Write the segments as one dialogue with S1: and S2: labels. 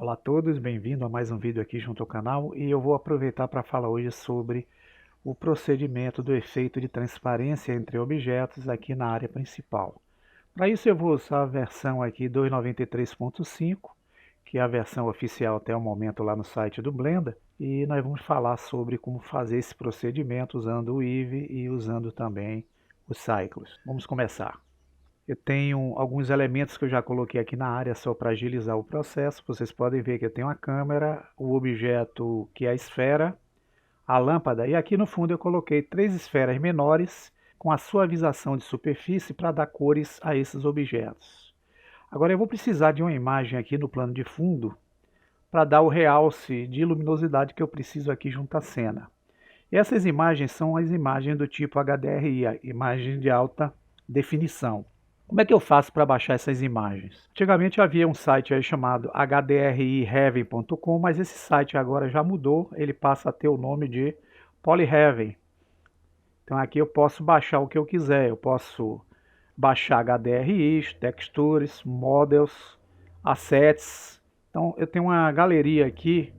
S1: Olá a todos, bem-vindo a mais um vídeo aqui junto ao canal e eu vou aproveitar para falar hoje sobre o procedimento do efeito de transparência entre objetos aqui na área principal. Para isso eu vou usar a versão aqui 2.93.5, que é a versão oficial até o momento lá no site do Blender, e nós vamos falar sobre como fazer esse procedimento usando o Eevee e usando também os Cycles. Vamos começar. Eu tenho alguns elementos que eu já coloquei aqui na área só para agilizar o processo. Vocês podem ver que eu tenho a câmera, o objeto que é a esfera, a lâmpada e aqui no fundo eu coloquei 3 esferas menores com a suavização de superfície para dar cores a esses objetos. Agora eu vou precisar de uma imagem aqui no plano de fundo para dar o realce de luminosidade que eu preciso aqui junto à cena. E essas imagens são as imagens do tipo HDRI, a imagem de alta definição. Como é que eu faço para baixar essas imagens? Antigamente havia um site aí chamado hdriheaven.com, mas esse site agora já mudou, ele passa a ter o nome de Polyheaven. Então aqui eu posso baixar o que eu quiser, eu posso baixar HDRIs, textures, models, assets. Então eu tenho uma galeria aqui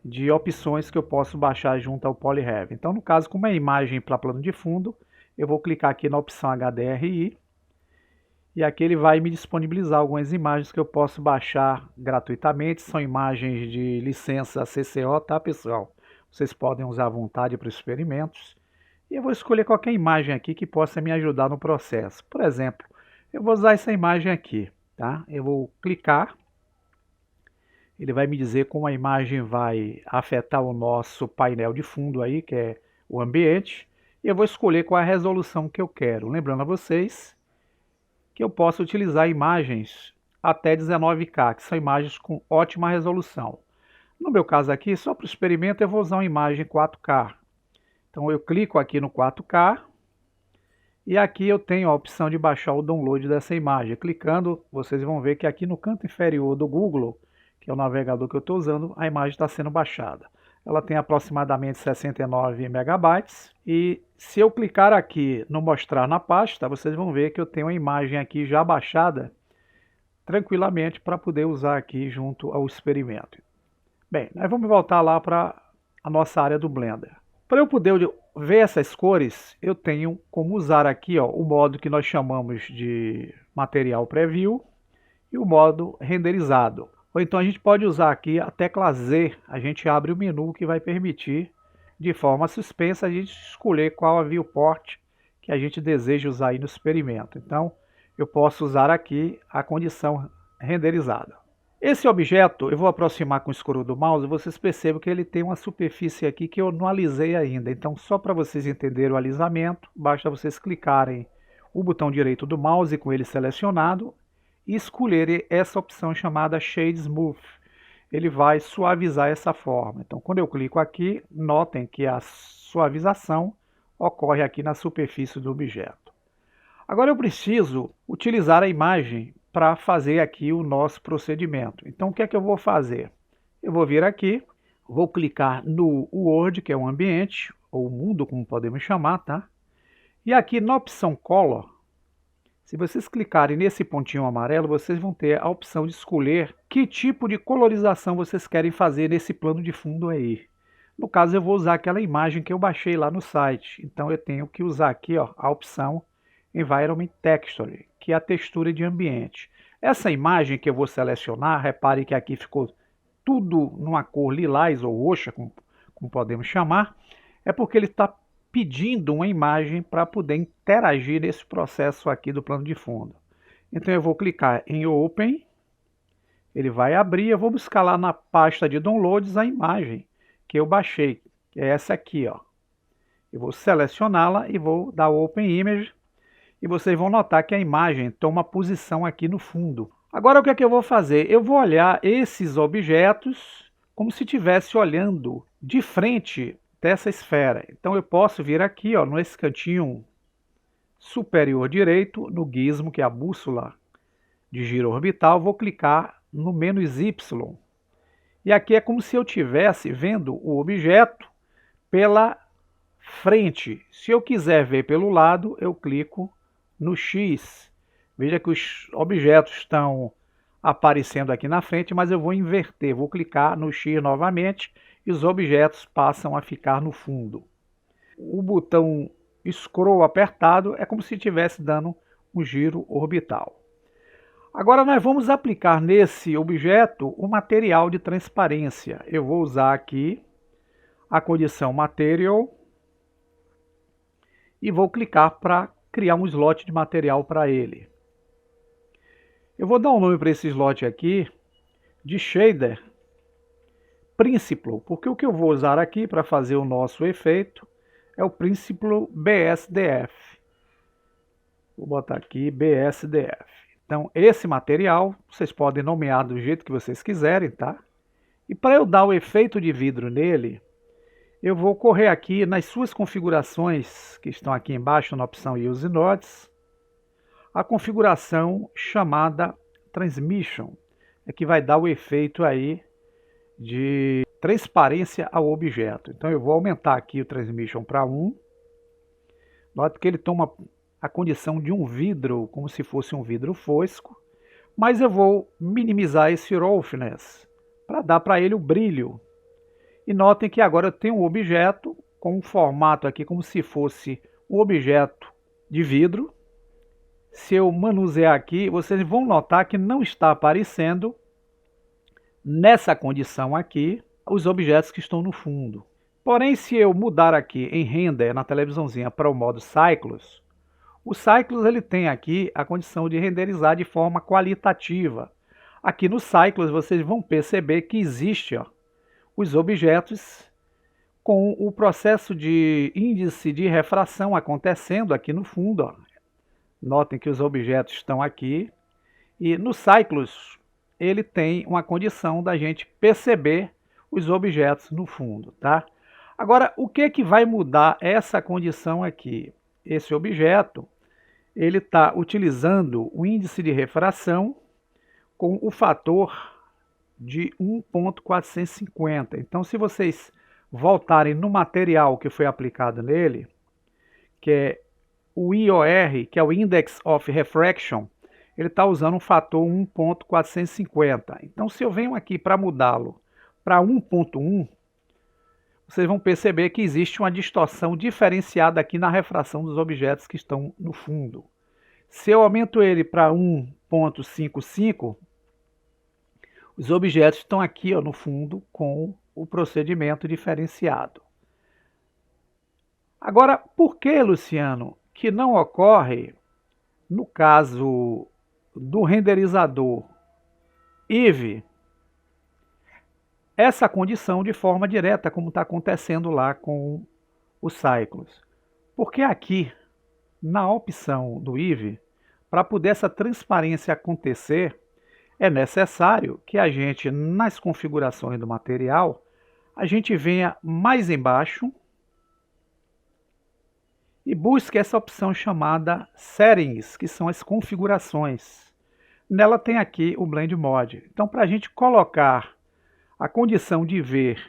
S1: de opções que eu posso baixar junto ao Polyheaven. Então no caso, como é imagem para plano de fundo, eu vou clicar aqui na opção HDRI. E aqui ele vai me disponibilizar algumas imagens que eu posso baixar gratuitamente. São imagens de licença CC0, tá, pessoal? Vocês podem usar à vontade para os experimentos. E eu vou escolher qualquer imagem aqui que possa me ajudar no processo. Por exemplo, eu vou usar essa imagem aqui, tá? Eu vou clicar. Ele vai me dizer como a imagem vai afetar o nosso painel de fundo aí, que é o ambiente. E eu vou escolher qual é a resolução que eu quero. Lembrando a vocês que eu posso utilizar imagens até 19K, que são imagens com ótima resolução. No meu caso aqui, só para o experimento, eu vou usar uma imagem 4K. Então eu clico aqui no 4K e aqui eu tenho a opção de baixar o download dessa imagem. Clicando, vocês vão ver que aqui no canto inferior do Google, que é o navegador que eu estou usando, a imagem está sendo baixada. Ela tem aproximadamente 69 megabytes e se eu clicar aqui no mostrar na pasta, vocês vão ver que eu tenho a imagem aqui já baixada tranquilamente para poder usar aqui junto ao experimento. Bem, nós vamos voltar lá para a nossa área do Blender. Para eu poder ver essas cores, eu tenho como usar aqui o modo que nós chamamos de material preview e o modo renderizado. Ou então a gente pode usar aqui a tecla Z, a gente abre o menu que vai permitir, de forma suspensa, a gente escolher qual a viewport que a gente deseja usar aí no experimento. Então, eu posso usar aqui a condição renderizada. Esse objeto, eu vou aproximar com o escuro do mouse, vocês percebem que ele tem uma superfície aqui que eu não alisei ainda. Então, só para vocês entenderem o alisamento, basta vocês clicarem o botão direito do mouse com ele selecionado e escolher essa opção chamada Shade Smooth. Ele vai suavizar essa forma. Então, quando eu clico aqui, notem que a suavização ocorre aqui na superfície do objeto. Agora eu preciso utilizar a imagem para fazer aqui o nosso procedimento. Então, o que é que eu vou fazer? Eu vou vir aqui, vou clicar no World, que é o ambiente, ou o mundo, como podemos chamar, tá? E aqui na opção Color, se vocês clicarem nesse pontinho amarelo, vocês vão ter a opção de escolher que tipo de colorização vocês querem fazer nesse plano de fundo aí. No caso, eu vou usar aquela imagem que eu baixei lá no site. Então, eu tenho que usar aqui a opção Environment Texture, que é a textura de ambiente. Essa imagem que eu vou selecionar, repare que aqui ficou tudo numa cor lilás ou roxa, como podemos chamar, é porque ele está pedindo uma imagem para poder interagir nesse processo aqui do plano de fundo. Então eu vou clicar em Open, ele vai abrir, eu vou buscar lá na pasta de downloads a imagem que eu baixei, que é essa aqui, ó. Eu vou selecioná-la e vou dar Open Image, e vocês vão notar que a imagem toma posição aqui no fundo. Agora o que é que eu vou fazer? Eu vou olhar esses objetos como se estivesse olhando de frente dessa esfera. Então eu posso vir aqui, nesse cantinho superior direito, no gizmo, que é a bússola de giro orbital, vou clicar no "-y". E aqui é como se eu estivesse vendo o objeto pela frente. Se eu quiser ver pelo lado, eu clico no X. Veja que os objetos estão aparecendo aqui na frente, mas eu vou inverter, vou clicar no X novamente e os objetos passam a ficar no fundo. O botão scroll apertado é como se estivesse dando um giro orbital. Agora nós vamos aplicar nesse objeto o material de transparência. Eu vou usar aqui a condição Material e vou clicar para criar um slot de material para ele. Eu vou dar um nome para esse slot aqui de Shader Principal, porque o que eu vou usar aqui para fazer o nosso efeito é o Principal BSDF. Vou botar aqui BSDF. Então, esse material, vocês podem nomear do jeito que vocês quiserem, tá? E para eu dar o efeito de vidro nele, eu vou correr aqui nas suas configurações, que estão aqui embaixo na opção Use Nodes, a configuração chamada Transmission, é que vai dar o efeito aí de transparência ao objeto. Então eu vou aumentar aqui o Transmission para 1. Note que ele toma a condição de um vidro, como se fosse um vidro fosco, mas eu vou minimizar esse roughness para dar para ele o brilho. E notem que agora eu tenho um objeto com um formato aqui como se fosse um objeto de vidro. Se eu manusear aqui, vocês vão notar que não está aparecendo nessa condição aqui os objetos que estão no fundo. Porém, se eu mudar aqui em Render na televisãozinha para o modo Cycles, o Cycles ele tem aqui a condição de renderizar de forma qualitativa. Aqui no Cycles vocês vão perceber que existe os objetos com o processo de índice de refração acontecendo aqui no fundo. Notem que os objetos estão aqui e no Cycles ele tem uma condição da gente perceber os objetos no fundo, tá? Agora, o que vai mudar essa condição aqui? Esse objeto, ele está utilizando o índice de refração com o fator de 1.450. Então, se vocês voltarem no material que foi aplicado nele, que é o IOR, que é o Index of Refraction, ele está usando um fator 1.450. Então, se eu venho aqui para mudá-lo para 1.1, vocês vão perceber que existe uma distorção diferenciada aqui na refração dos objetos que estão no fundo. Se eu aumento ele para 1.55, os objetos estão aqui no fundo com o procedimento diferenciado. Agora, por que, Luciano, que não ocorre no caso do renderizador Eevee essa condição de forma direta, como está acontecendo lá com o Cycles? Porque aqui, na opção do Eevee, para poder essa transparência acontecer, é necessário que a gente, nas configurações do material, a gente venha mais embaixo e busque essa opção chamada Settings, que são as configurações. Nela tem aqui o Blend Mode. Então, para a gente colocar a condição de ver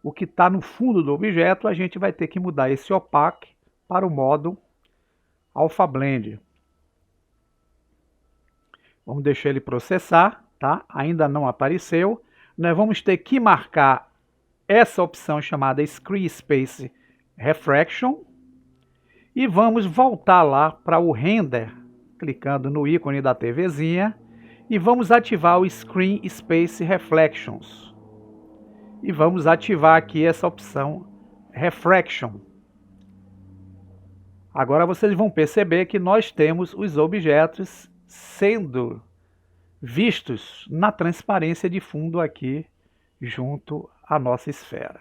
S1: o que está no fundo do objeto, a gente vai ter que mudar esse Opaque para o modo Alpha Blend. Vamos deixar ele processar, tá? Ainda não apareceu. Nós vamos ter que marcar essa opção chamada Screen Space Refraction e vamos voltar lá para o Render, clicando no ícone da TVzinha, e vamos ativar o Screen Space Reflections. E vamos ativar aqui essa opção Refraction. Agora vocês vão perceber que nós temos os objetos sendo vistos na transparência de fundo aqui junto à nossa esfera.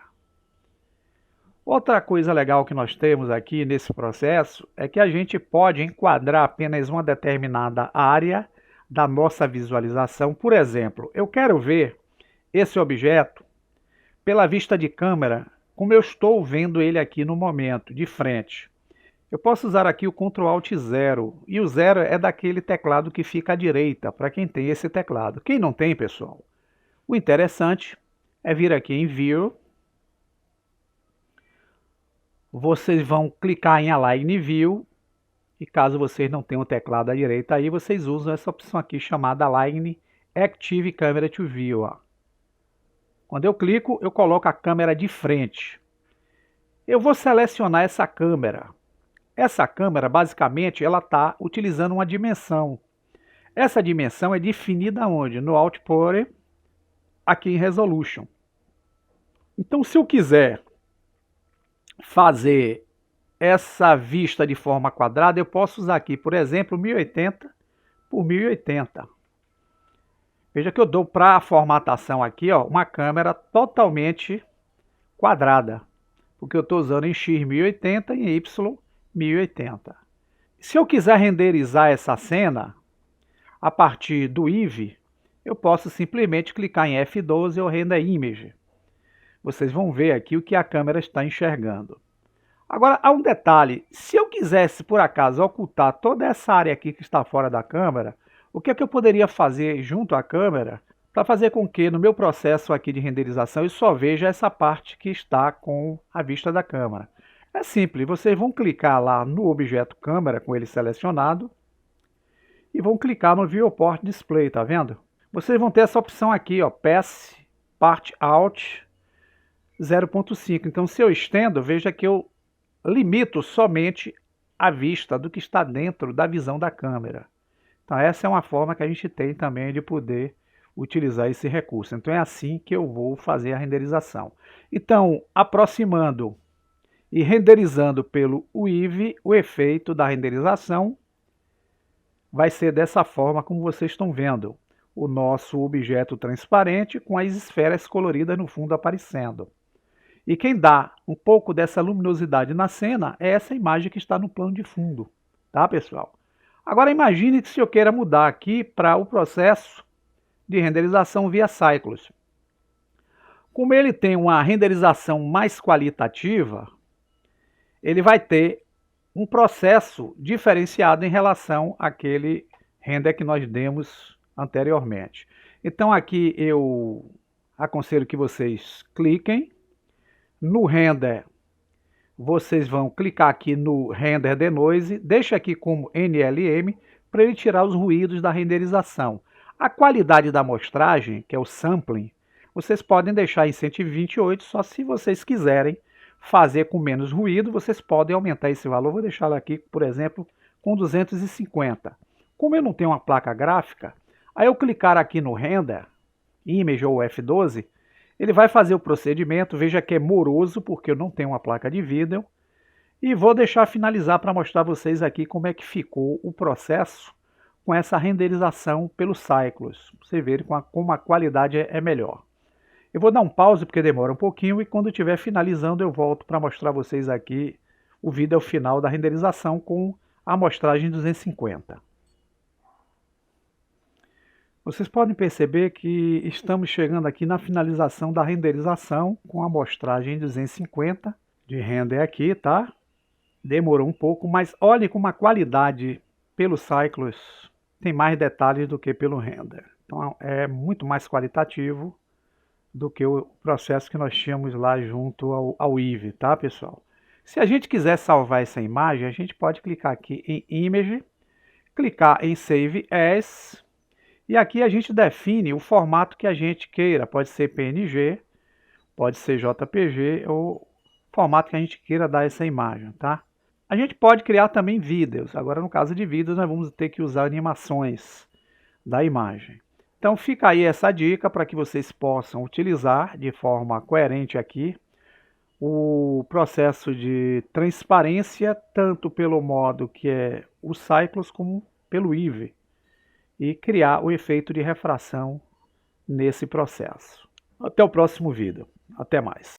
S1: Outra coisa legal que nós temos aqui nesse processo é que a gente pode enquadrar apenas uma determinada área da nossa visualização. Por exemplo, eu quero ver esse objeto pela vista de câmera, como eu estou vendo ele aqui no momento, de frente. Eu posso usar aqui o Ctrl Alt 0, e o 0 é daquele teclado que fica à direita, para quem tem esse teclado. Quem não tem, pessoal, o interessante é vir aqui em View, vocês vão clicar em Align View, e caso vocês não tenham o teclado à direita aí, vocês usam essa opção aqui chamada Align Active Camera to View. Ó. Quando eu clico, eu coloco a câmera de frente. Eu vou selecionar essa câmera. Essa câmera, basicamente, ela está utilizando uma dimensão. Essa dimensão é definida onde? No Output, aqui em Resolution. Então, se eu quiser fazer essa vista de forma quadrada, eu posso usar aqui, por exemplo, 1080 por 1080. Veja que eu dou para a formatação aqui, ó, uma câmera totalmente quadrada, porque eu estou usando em X 1080 e em Y 1080. Se eu quiser renderizar essa cena a partir do IV, eu posso simplesmente clicar em F12 ou Render Image. Vocês vão ver aqui o que a câmera está enxergando. Agora, há um detalhe. Se eu quisesse, por acaso, ocultar toda essa área aqui que está fora da câmera, o que é que eu poderia fazer junto à câmera para fazer com que, no meu processo aqui de renderização, eu só veja essa parte que está com a vista da câmera? É simples. Vocês vão clicar lá no objeto câmera, com ele selecionado, e vão clicar no Viewport Display, tá vendo? Vocês vão ter essa opção aqui, ó, Pass Part Out 0.5. Então, se eu estendo, veja que eu limito somente a vista do que está dentro da visão da câmera. Então, essa é uma forma que a gente tem também de poder utilizar esse recurso. Então, é assim que eu vou fazer a renderização. Então, aproximando e renderizando pelo UIV, o efeito da renderização vai ser dessa forma como vocês estão vendo. O nosso objeto transparente com as esferas coloridas no fundo aparecendo. E quem dá um pouco dessa luminosidade na cena é essa imagem que está no plano de fundo, tá, pessoal? Agora imagine que se eu queira mudar aqui para o processo de renderização via Cycles. Como ele tem uma renderização mais qualitativa, ele vai ter um processo diferenciado em relação àquele render que nós demos anteriormente. Então aqui eu aconselho que vocês cliquem. No render, vocês vão clicar aqui no Render Denoise, deixa aqui como NLM para ele tirar os ruídos da renderização. A qualidade da amostragem, que é o sampling, vocês podem deixar em 128, só se vocês quiserem fazer com menos ruído, vocês podem aumentar esse valor. Vou deixar aqui, por exemplo, com 250. Como eu não tenho uma placa gráfica, aí eu clicar aqui no Render, Image ou F12, ele vai fazer o procedimento, veja que é moroso, porque eu não tenho uma placa de vídeo, e vou deixar finalizar para mostrar a vocês aqui como é que ficou o processo com essa renderização pelos Cycles. Você vê como a qualidade é melhor. Eu vou dar um pause porque demora um pouquinho, e quando estiver finalizando eu volto para mostrar a vocês aqui o vídeo final da renderização com a amostragem 250. Vocês podem perceber que estamos chegando aqui na finalização da renderização com a amostragem 250 de render aqui, tá? Demorou um pouco, mas olhe como a qualidade pelo Cycles tem mais detalhes do que pelo render. Então é muito mais qualitativo do que o processo que nós tínhamos lá junto ao IV, tá, pessoal? Se a gente quiser salvar essa imagem, a gente pode clicar aqui em Image, clicar em Save As, e aqui a gente define o formato que a gente queira. Pode ser PNG, pode ser JPG ou o formato que a gente queira dar essa imagem, tá? A gente pode criar também vídeos. Agora, no caso de vídeos, nós vamos ter que usar animações da imagem. Então, fica aí essa dica para que vocês possam utilizar de forma coerente aqui o processo de transparência, tanto pelo modo que é o Cycles como pelo IV, e criar o efeito de refração nesse processo. Até o próximo vídeo. Até mais.